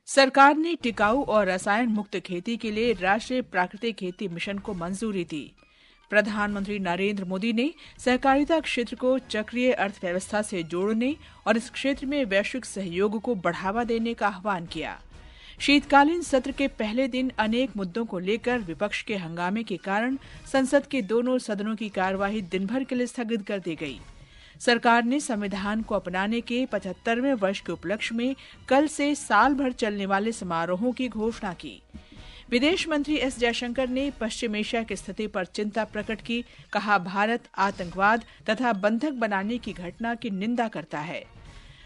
सरकार ने टिकाऊ और रसायन मुक्त खेती के लिए राष्ट्रीय प्राकृतिक खेती मिशन को मंजूरी दी। प्रधानमंत्री नरेंद्र मोदी ने सहकारिता क्षेत्र को चक्रीय अर्थव्यवस्था से जोड़ने और इस क्षेत्र में वैश्विक सहयोग को बढ़ावा देने का आह्वान किया। शीतकालीन सत्र के पहले दिन अनेक मुद्दों को लेकर विपक्ष के हंगामे के कारण संसद के दोनों सदनों की कार्यवाही दिन भर के लिए स्थगित कर दी गई। सरकार ने संविधान को अपनाने के 75वें वर्ष के उपलक्ष्य में कल से साल भर चलने वाले समारोहों की घोषणा की। विदेश मंत्री एस जयशंकर ने पश्चिम एशिया की स्थिति पर चिंता प्रकट की। कहा, भारत आतंकवाद तथा बंधक बनाने की घटना की निंदा करता है।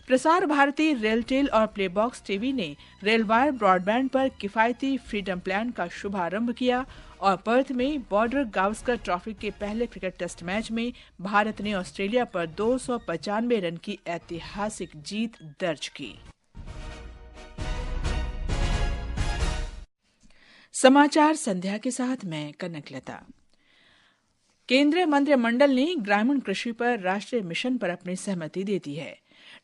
प्रसार भारती, रेलटेल और प्लेबॉक्स टीवी ने रेलवायर ब्रॉडबैंड पर किफायती फ्रीडम प्लान का शुभारंभ किया और पर्थ में बॉर्डर गावस्कर ट्रॉफी के पहले क्रिकेट टेस्ट मैच में भारत ने ऑस्ट्रेलिया पर 295 रन की ऐतिहासिक जीत दर्ज की। समाचार संध्या के साथ मैं कनकलता। केंद्रीय मंत्रिमंडल ने ग्रामीण कृषि पर राष्ट्रीय मिशन पर अपनी सहमति दे दी है।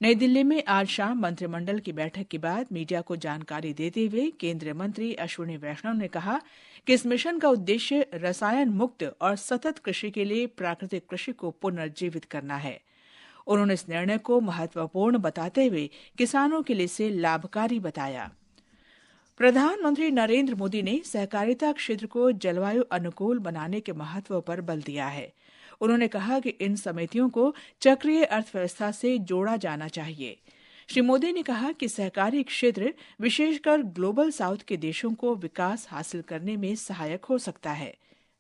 नई दिल्ली में आज शाम मंत्रिमंडल की बैठक के बाद मीडिया को जानकारी देते हुए केंद्रीय मंत्री अश्विनी वैष्णव ने कहा कि इस मिशन का उद्देश्य रसायन मुक्त और सतत कृषि के लिए प्राकृतिक कृषि को पुनर्जीवित करना है। उन्होंने इस निर्णय को महत्वपूर्ण बताते हुए किसानों के लिए इसे लाभकारी बताया। प्रधानमंत्री नरेंद्र मोदी ने सहकारिता क्षेत्र को जलवायु अनुकूल बनाने के महत्व पर बल दिया है। उन्होंने कहा कि इन समितियों को चक्रीय अर्थव्यवस्था से जोड़ा जाना चाहिए। श्री मोदी ने कहा कि सहकारी क्षेत्र विशेषकर ग्लोबल साउथ के देशों को विकास हासिल करने में सहायक हो सकता है।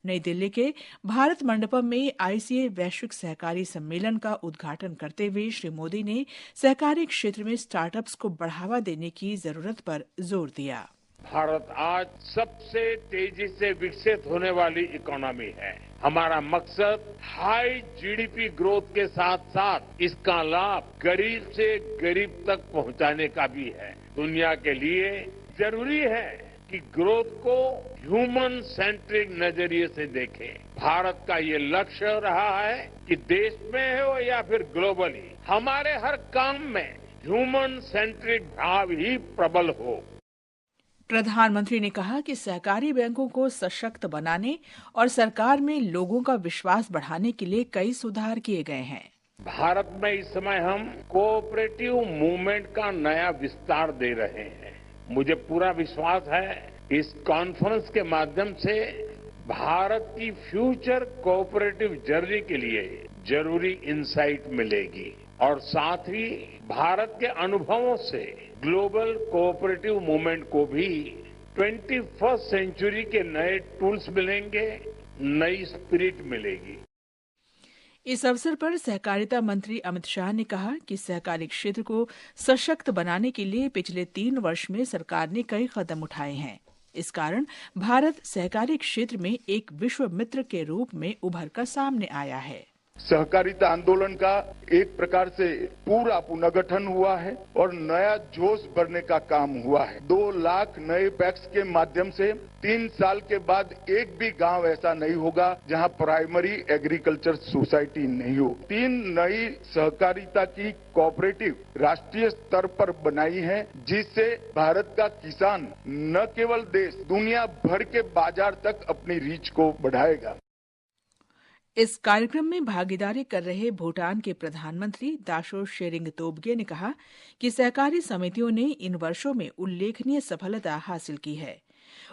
नई दिल्ली के भारत मंडपम में आईसीए वैश्विक सहकारी सम्मेलन का उद्घाटन करते हुए श्री मोदी ने सहकारी क्षेत्र में स्टार्टअप्स को बढ़ावा देने की जरूरत पर जोर दिया। भारत आज सबसे तेजी से विकसित होने वाली इकोनॉमी है। हमारा मकसद हाई जीडीपी ग्रोथ के साथ साथ इसका लाभ गरीब से गरीब तक पहुंचाने का भी है। दुनिया के लिए जरूरी है कि ग्रोथ को ह्यूमन सेंट्रिक नजरिए से देखें। भारत का ये लक्ष्य रहा है कि देश में हो या फिर ग्लोबली, हमारे हर काम में ह्यूमन सेंट्रिक भाव ही प्रबल हो। प्रधानमंत्री ने कहा कि सहकारी बैंकों को सशक्त बनाने और सरकार में लोगों का विश्वास बढ़ाने के लिए कई सुधार किए गए हैं। भारत में इस समय हम कोऑपरेटिव मूवमेंट का नया विस्तार दे रहे हैं। मुझे पूरा विश्वास है इस कॉन्फ्रेंस के माध्यम से भारत की फ्यूचर कोऑपरेटिव जर्नी के लिए जरूरी इंसाइट मिलेगी और साथ ही भारत के अनुभवों से ग्लोबल कोऑपरेटिव मूवमेंट को भी 21वीं सेंचुरी के नए टूल्स मिलेंगे, नई स्पिरिट मिलेगी। इस अवसर पर सहकारिता मंत्री अमित शाह ने कहा कि सहकारी क्षेत्र को सशक्त बनाने के लिए पिछले 3 वर्ष में सरकार ने कई कदम उठाए हैं। इस कारण भारत सहकारी क्षेत्र में एक विश्व मित्र के रूप में उभर कर सामने आया है। सहकारिता आंदोलन का एक प्रकार से पूरा पुनर्गठन हुआ है और नया जोश भरने का काम हुआ है। 2 लाख नए पैक्स के माध्यम से 3 साल के बाद एक भी गांव ऐसा नहीं होगा जहां प्राइमरी एग्रीकल्चर सोसाइटी नहीं हो। 3 नई सहकारिता की कोऑपरेटिव राष्ट्रीय स्तर पर बनाई है, जिससे भारत का किसान न केवल देश, दुनिया भर के बाजार तक अपनी रीच को बढ़ाएगा। इस कार्यक्रम में भागीदारी कर रहे भूटान के प्रधानमंत्री दाशो शेरिंग तोब्गे ने कहा कि सहकारी समितियों ने इन वर्षों में उल्लेखनीय सफलता हासिल की है।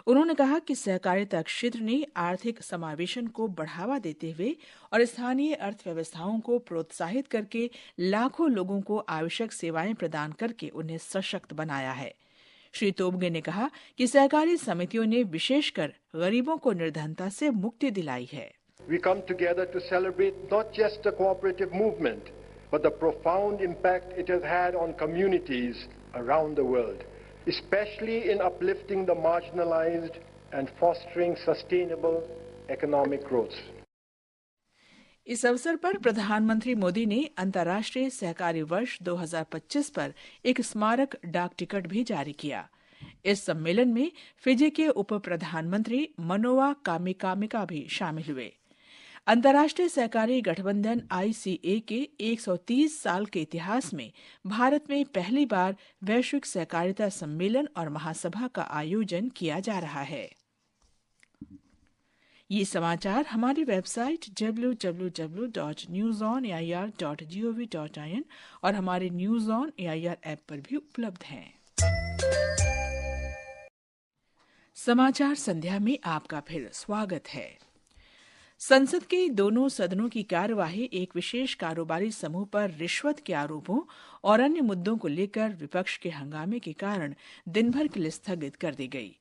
उन्होंने कहा कि सहकारिता क्षेत्र ने आर्थिक समावेशन को बढ़ावा देते हुए और स्थानीय अर्थव्यवस्थाओं को प्रोत्साहित करके लाखों लोगों को आवश्यक सेवाएं प्रदान करके उन्हें सशक्त बनाया है। श्री तोब्गे ने कहा कि सहकारी समितियों ने विशेषकर गरीबों को निर्धनता से मुक्ति दिलाई है। We come together to celebrate not just the cooperative movement, but the profound impact it has had on communities around the world, especially in uplifting the marginalized and fostering sustainable economic growth. इस अवसर पर प्रधानमंत्री मोदी ने अंतर्राष्ट्रीय सहकारी वर्ष 2025 पर एक स्मारक डाक टिकट भी जारी किया। इस सम्मेलन में फिजी के उप प्रधानमंत्री मनोवा कामिकामिका भी शामिल हुए। अंतर्राष्ट्रीय सहकारी गठबंधन ICA के 130 साल के इतिहास में भारत में पहली बार वैश्विक सहकारिता सम्मेलन और महासभा का आयोजन किया जा रहा है। ये समाचार हमारी वेबसाइट www.newsonair.gov.in और हमारे न्यूज ऑन एआईआर ऐप पर भी उपलब्ध हैं। समाचार संध्या में आपका फिर स्वागत है। संसद के दोनों सदनों की कार्यवाही एक विशेष कारोबारी समूह पर रिश्वत के आरोपों और अन्य मुद्दों को लेकर विपक्ष के हंगामे के कारण दिन भर के लिए स्थगित कर दी गई।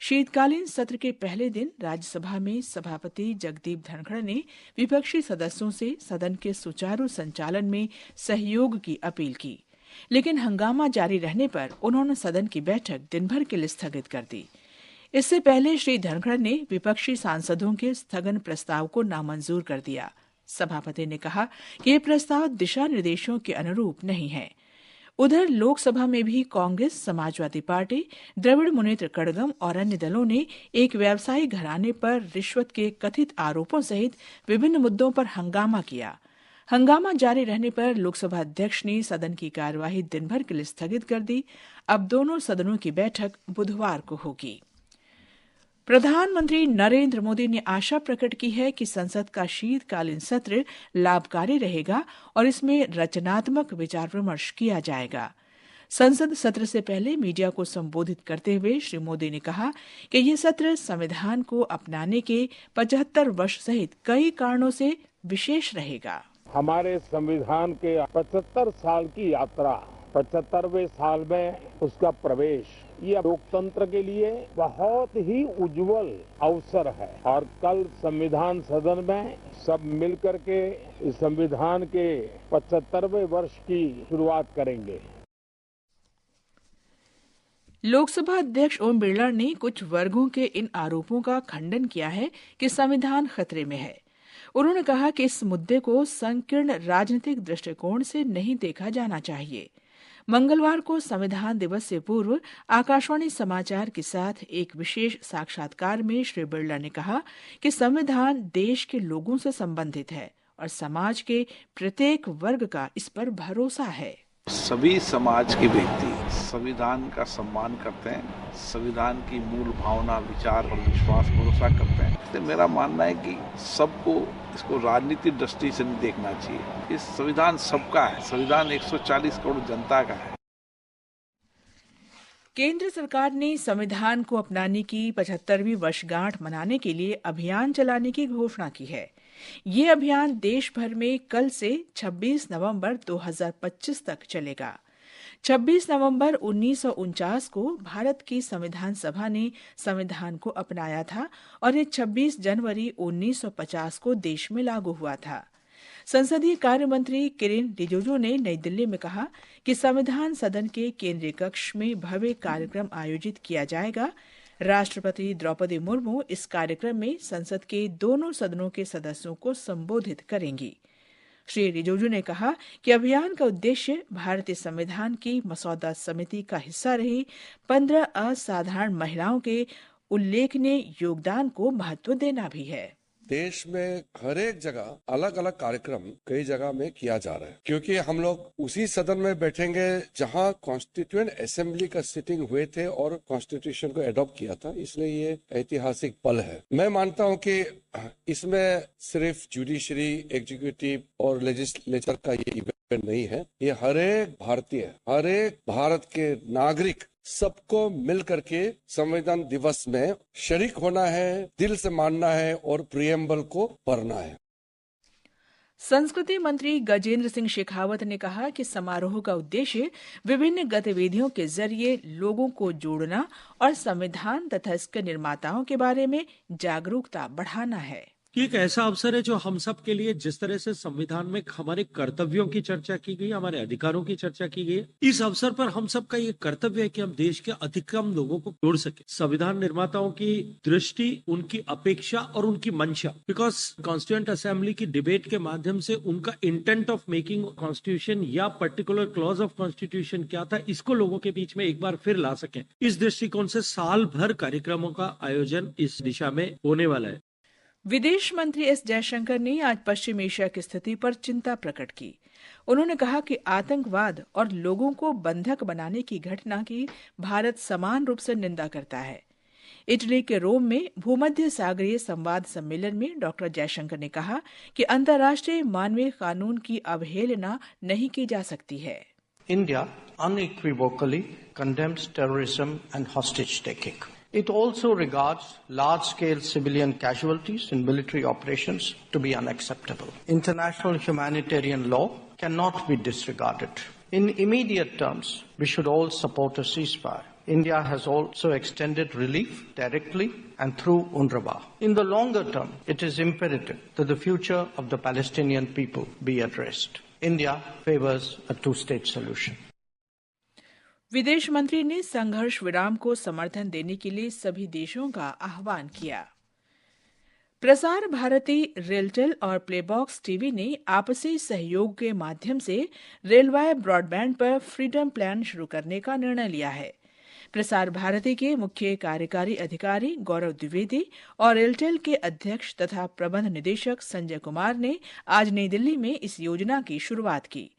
शीतकालीन सत्र के पहले दिन राज्यसभा में सभापति जगदीप धनखड़ ने विपक्षी सदस्यों से सदन के सुचारू संचालन में सहयोग की अपील की, लेकिन हंगामा जारी रहने पर उन्होंने सदन की बैठक दिन भर के लिए स्थगित कर दी। इससे पहले श्री धनखड़ ने विपक्षी सांसदों के स्थगन प्रस्ताव को नामंजूर कर दिया। सभापति ने कहा कि यह प्रस्ताव दिशा निर्देशों के अनुरूप नहीं है। उधर लोकसभा में भी कांग्रेस, समाजवादी पार्टी, द्रविड़ मुनेत्र कड़गम और अन्य दलों ने एक व्यवसायी घराने पर रिश्वत के कथित आरोपों सहित विभिन्न मुद्दों पर हंगामा किया। हंगामा जारी रहने पर लोकसभा अध्यक्ष ने सदन की कार्यवाही दिन भर के लिए स्थगित कर दी। अब दोनों सदनों की बैठक बुधवार को होगी। प्रधानमंत्री नरेंद्र मोदी ने आशा प्रकट की है कि संसद का शीतकालीन सत्र लाभकारी रहेगा और इसमें रचनात्मक विचार विमर्श किया जाएगा। संसद सत्र से पहले मीडिया को संबोधित करते हुए श्री मोदी ने कहा कि यह सत्र संविधान को अपनाने के 75 वर्ष सहित कई कारणों से विशेष रहेगा। हमारे संविधान के 75 साल की यात्रा, 75वें साल में उसका प्रवेश, ये लोकतंत्र के लिए बहुत ही उज्जवल अवसर है और कल संविधान सदन में सब मिलकर के इस संविधान के 75वें वर्ष की शुरुआत करेंगे। लोकसभा अध्यक्ष ओम बिरला ने कुछ वर्गों के इन आरोपों का खंडन किया है कि संविधान खतरे में है। उन्होंने कहा कि इस मुद्दे को संकीर्ण राजनीतिक दृष्टिकोण से नहीं देखा जाना चाहिए। मंगलवार को संविधान दिवस से पूर्व आकाशवाणी समाचार के साथ एक विशेष साक्षात्कार में श्री बिरला ने कहा कि संविधान देश के लोगों से संबंधित है और समाज के प्रत्येक वर्ग का इस पर भरोसा है। सभी समाज के व्यक्ति संविधान का सम्मान करते हैं, संविधान की मूल भावना, विचार और विश्वास भरोसा करते हैं। तो मेरा मानना है कि सबको इसको राजनीतिक दृष्टि से नहीं देखना चाहिए। इस संविधान सबका है, संविधान 140 करोड़ जनता का है। केंद्र सरकार ने संविधान को अपनाने की 75वीं वर्षगांठ मनाने के लिए अभियान चलाने की घोषणा की है। ये अभियान देश भर में कल से 26 नवंबर 2025 तक चलेगा। 26 नवंबर 1949 को भारत की संविधान सभा ने संविधान को अपनाया था और ये 26 जनवरी 1950 को देश में लागू हुआ था। संसदीय कार्य मंत्री किरेन रिजिजू ने नई दिल्ली में कहा कि संविधान सदन के केंद्रीय कक्ष में भव्य कार्यक्रम आयोजित किया जाएगा। राष्ट्रपति द्रौपदी मुर्मू इस कार्यक्रम में संसद के दोनों सदनों के सदस्यों को संबोधित करेंगी। श्री रिजिजू ने कहा कि अभियान का उद्देश्य भारतीय संविधान की मसौदा समिति का हिस्सा रही 15 असाधारण महिलाओं के उल्लेखनीय योगदान को महत्व देना भी है। देश में हर एक जगह अलग अलग कार्यक्रम कई जगह में किया जा रहा है, क्योंकि हम लोग उसी सदन में बैठेंगे जहां कॉन्स्टिट्यूएंट असेंबली का सिटिंग हुए थे और कॉन्स्टिट्यूशन को एडॉप्ट किया था, इसलिए ये ऐतिहासिक पल है। मैं मानता हूं कि इसमें सिर्फ जुडिशरी, एग्जीक्यूटिव और लेजिस्लेचर का ये इवेंट नहीं है, ये हर एक भारतीय, हर एक भारत के नागरिक सबको मिल करके संविधान दिवस में शरीक होना है, दिल से मानना है और प्रियम्बल को पढ़ना है। संस्कृति मंत्री गजेंद्र सिंह शेखावत ने कहा कि समारोह का उद्देश्य विभिन्न गतिविधियों के जरिए लोगों को जोड़ना और संविधान तथा इसके निर्माताओं के बारे में जागरूकता बढ़ाना है। एक ऐसा अवसर है जो हम सब के लिए, जिस तरह से संविधान में हमारे कर्तव्यों की चर्चा की गई, हमारे अधिकारों की चर्चा की गई, इस अवसर पर हम सब का ये कर्तव्य है कि हम देश के अधिकतम लोगों को जोड़ सके। संविधान निर्माताओं की दृष्टि, उनकी अपेक्षा और उनकी मंशा, बिकॉज कॉन्स्टिट्यूएंट असेंबली की डिबेट के माध्यम से उनका इंटेंट ऑफ मेकिंग कॉन्स्टिट्यूशन या पर्टिकुलर क्लॉज ऑफ कॉन्स्टिट्यूशन क्या था, इसको लोगों के बीच में एक बार फिर ला सके। इस दृष्टिकोण से साल भर कार्यक्रमों का आयोजन इस दिशा में होने वाला है। विदेश मंत्री एस जयशंकर ने आज पश्चिम एशिया की स्थिति पर चिंता प्रकट की। उन्होंने कहा कि आतंकवाद और लोगों को बंधक बनाने की घटना की भारत समान रूप से निंदा करता है। इटली के रोम में भूमध्य सागरीय संवाद सम्मेलन में डॉक्टर जयशंकर ने कहा कि अंतर्राष्ट्रीय मानवीय कानून की अवहेलना नहीं की जा सकती है। India unequivocally condemns terrorism and hostage taking. It also regards large-scale civilian casualties in military operations to be unacceptable. International humanitarian law cannot be disregarded. In immediate terms, we should all support a ceasefire. India has also extended relief directly and through UNRWA. In the longer term, it is imperative that the future of the Palestinian people be addressed. India favors a two-state solution. विदेश मंत्री ने संघर्ष विराम को समर्थन देने के लिए सभी देशों का आह्वान किया। प्रसार भारती, रेलटेल और प्लेबॉक्स टीवी ने आपसी सहयोग के माध्यम से रेलवे ब्रॉडबैंड पर फ्रीडम प्लान शुरू करने का निर्णय लिया है। प्रसार भारती के मुख्य कार्यकारी अधिकारी गौरव द्विवेदी और रेलटेल के अध्यक्ष तथा प्रबंध निदेशक संजय कुमार ने आज नई दिल्ली में इस योजना की शुरुआत की।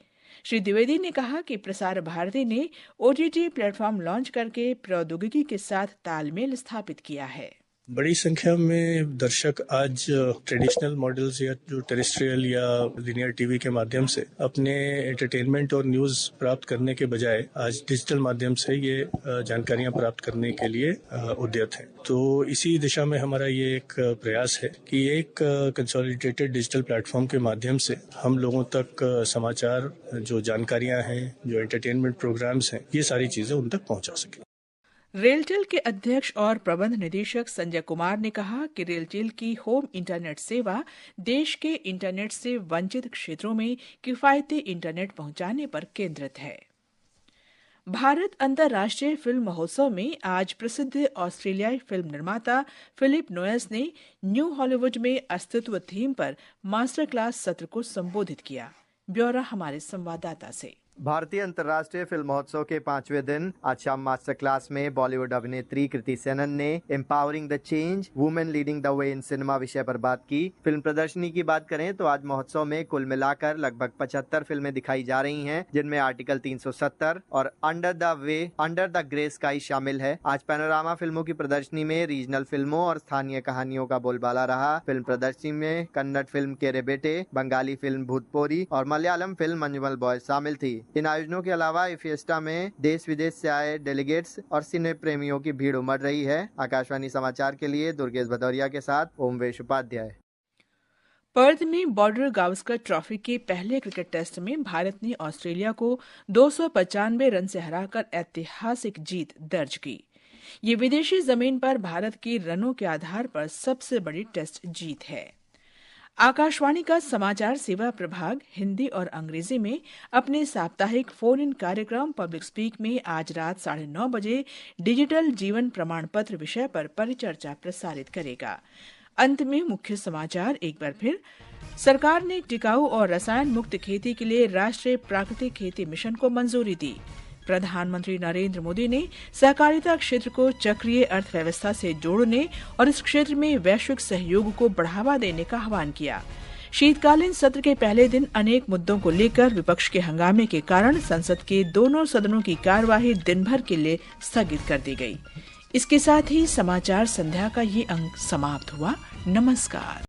श्री द्विवेदी ने कहा कि प्रसार भारती ने ओटीटी प्लेटफॉर्म लॉन्च करके प्रौद्योगिकी के साथ तालमेल स्थापित किया है। बड़ी संख्या में दर्शक आज ट्रेडिशनल मॉडल्स या जो टेरेस्ट्रियल या लिनियर टीवी के माध्यम से अपने एंटरटेनमेंट और न्यूज प्राप्त करने के बजाय आज डिजिटल माध्यम से ये जानकारियां प्राप्त करने के लिए उद्यत हैं। तो इसी दिशा में हमारा ये एक प्रयास है कि एक कंसोलिडेटेड डिजिटल प्लेटफॉर्म के माध्यम से हम लोगों तक समाचार, जो जानकारियां हैं, जो एंटरटेनमेंट प्रोग्राम्स हैं, ये सारी चीजें उन तक पहुंचा सकें। रेलटेल के अध्यक्ष और प्रबंध निदेशक संजय कुमार ने कहा कि रेलटेल की होम इंटरनेट सेवा देश के इंटरनेट से वंचित क्षेत्रों में किफायती इंटरनेट पहुंचाने पर केंद्रित है। भारत अंतर्राष्ट्रीय फिल्म महोत्सव में आज प्रसिद्ध ऑस्ट्रेलियाई फिल्म निर्माता फिलिप नोयस ने न्यू हॉलीवुड में अस्तित्व थीम पर मास्टर क्लास सत्र को संबोधित किया। ब्यौरा हमारे संवाददाता से। भारतीय अंतर्राष्ट्रीय फिल्म महोत्सव के 5वें दिन आज शाम मास्टर क्लास में बॉलीवुड अभिनेत्री कृति सेनन ने empowering the change, women leading the way in cinema विषय पर बात की। फिल्म प्रदर्शनी की बात करें तो आज महोत्सव में कुल मिलाकर लगभग 75 फिल्में दिखाई जा रही हैं, जिनमें आर्टिकल 370 और अंडर द ग्रे स्काई शामिल है। आज पैनोरामा फिल्मों की प्रदर्शनी में रीजनल फिल्मों और स्थानीय कहानियों का बोलबाला रहा। फिल्म प्रदर्शनी में कन्नड़ फिल्म केरे बेटे, बंगाली फिल्म भूतपोरी और मलयालम फिल्म मंजुमल बॉयज शामिल थी। इन आयोजनों के अलावा फिएस्टा में देश विदेश से आए डेलीगेट्स और सिने प्रेमियों की भीड़ उमड़ रही है। आकाशवाणी समाचार के लिए दुर्गेश भदौरिया के साथ ओमवेश उपाध्याय। पर्थ में बॉर्डर गावस्कर ट्रॉफी के पहले क्रिकेट टेस्ट में भारत ने ऑस्ट्रेलिया को 295 रन से हराकर ऐतिहासिक जीत दर्ज की। ये विदेशी जमीन पर भारत की रनों के आधार पर सबसे बड़ी टेस्ट जीत है। आकाशवाणी का समाचार सेवा प्रभाग हिंदी और अंग्रेजी में अपने साप्ताहिक फोन इन कार्यक्रम पब्लिक स्पीक में आज रात 9:30 बजे डिजिटल जीवन प्रमाण पत्र विषय पर परिचर्चा प्रसारित करेगा। अंत में मुख्य समाचार एक बार फिर। सरकार ने टिकाऊ और रसायन मुक्त खेती के लिए राष्ट्रीय प्राकृतिक खेती मिशन को मंजूरी दी। प्रधानमंत्री नरेंद्र मोदी ने सहकारिता क्षेत्र को चक्रीय अर्थव्यवस्था से जोड़ने और इस क्षेत्र में वैश्विक सहयोग को बढ़ावा देने का आह्वान किया। शीतकालीन सत्र के पहले दिन अनेक मुद्दों को लेकर विपक्ष के हंगामे के कारण संसद के दोनों सदनों की कार्यवाही दिन भर के लिए स्थगित कर दी गई। इसके साथ ही समाचार संध्या का ये अंक समाप्त हुआ। नमस्कार।